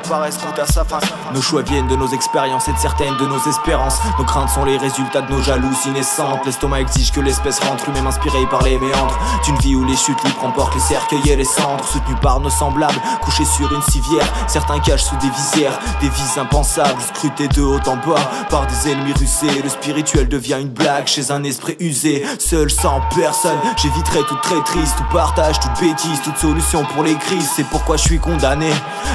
paraissent goûtent à sa fin. Nos choix viennent de nos expériences et de certaines de nos espérances. Nos craintes sont les résultats de nos jalousies naissantes. L'estomac exige que l'espèce rentre, lui-même inspiré par les méandres d'une vie où les chutes libres emportent les cercueils et les cendres. Soutenus par nos semblables, couchés sur une civière, certains cachent sous des visières des vies impensables, scrutés de haut en bas par des ennemis rusés. Le spirituel devient une blague chez un esprit usé. Seul sans personne, j'éviterai toute traîtrise, tout partage, toute bêtise, toute solution pour les crises. C'est pourquoi je suis condamné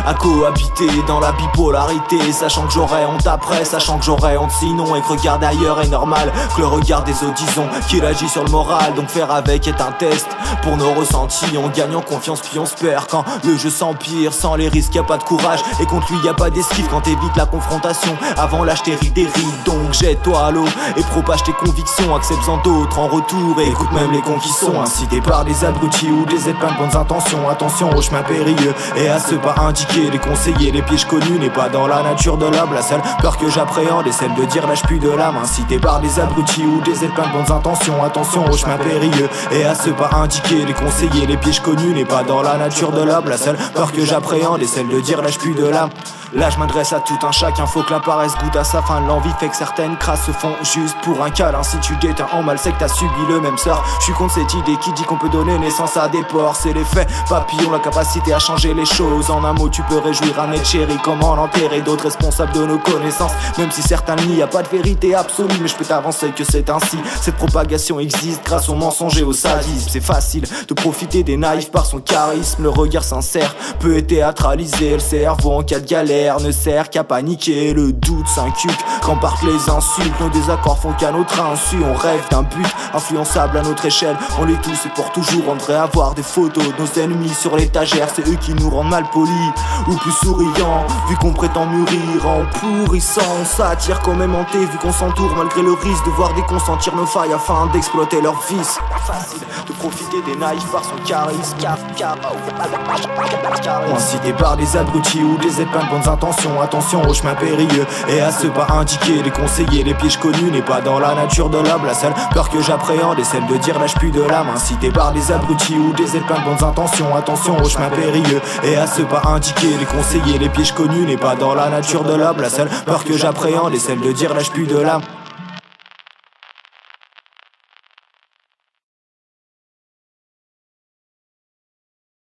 à cohabiter dans la bipolarité, sachant que j'aurais honte après, sachant que j'aurais honte sinon, et que regarder ailleurs est normal, que le regard des autres disons qu'il agit sur le moral. Donc faire avec est un test pour nos ressentis. On gagne en confiance puis on se perd quand le jeu s'empire. Sans les risques y'a pas de courage et contre lui y'a pas d'esquive. Quand t'évites la confrontation, avant lâche tes rides et rides. Donc jette-toi à l'eau et propage tes convictions, accepte-en d'autres en retour et écoute même les cons qui sont incités par des abrutis ou des êtres pleins de bonnes intentions. Attention aux chemins périlleux et à ceux pas indiqués, les conseillers, les pièges connus n'est pas dans la nature de l'homme. La seule peur que j'appréhende est celle de dire lâche plus de l'âme. Incité par des abrutis ou des êtres pleins de bonnes intentions. Attention aux chemins périlleux et à ceux pas indiqués, les conseillers, les pièges connus n'est pas dans la nature de l'homme. La seule peur que j'appréhende est celle de dire lâche plus de l'âme. Là je m'adresse à tout un chacun, faut que la paresse goûte à sa fin. L'envie fait que certaines crasses se font juste pour un câlin. Si tu déteins en mal c'est que t'as subi le même sort. Je suis contre cette idée qui dit qu'on peut donner naissance à des porcs. C'est l'effet papillon, la capacité à changer les choses. En un mot tu peux réjouir un être chéri, comment l'enterrer d'autres responsables de nos connaissances. Même si certains nient, y a pas de vérité absolue, mais je peux t'avancer que c'est ainsi. Cette propagation existe grâce au mensonge et au sadisme. C'est facile de profiter des naïfs par son charisme. Le regard sincère peut être théâtralisé. Le cerveau en cas de galère ne sert qu'à paniquer. Le doute s'inculque quand partent les insultes. Nos désaccords font qu'à notre insu on rêve d'un but influençable à notre échelle. On les touche et pour toujours on devrait avoir des photos de nos ennemis sur l'étagère. C'est eux qui nous rendent mal polis ou plus souriants, vu qu'on prétend mûrir en pourrissant. On s'attire quand même hanté vu qu'on s'entoure malgré le risque de voir déconsentir nos failles afin d'exploiter leurs vices. Facile de profiter des naïfs par son charisme. Incité par des abrutis ou des êtres pleins de bonnes intentions. Attention aux chemins périlleux et à ceux pas indiqués, les conseillers, les pièges connus n'est pas dans la nature de l'homme. La seule peur que j'appréhende est celle de dire lâche plus de l'âme. Incité par des abrutis ou des êtres pleins de bonnes intentions. Attention aux chemins périlleux et à ceux pas indiqués, les conseillers, les pièges connus n'est pas dans la nature de l'homme. La seule peur que j'appréhende est celle de dire lâche plus de l'âme.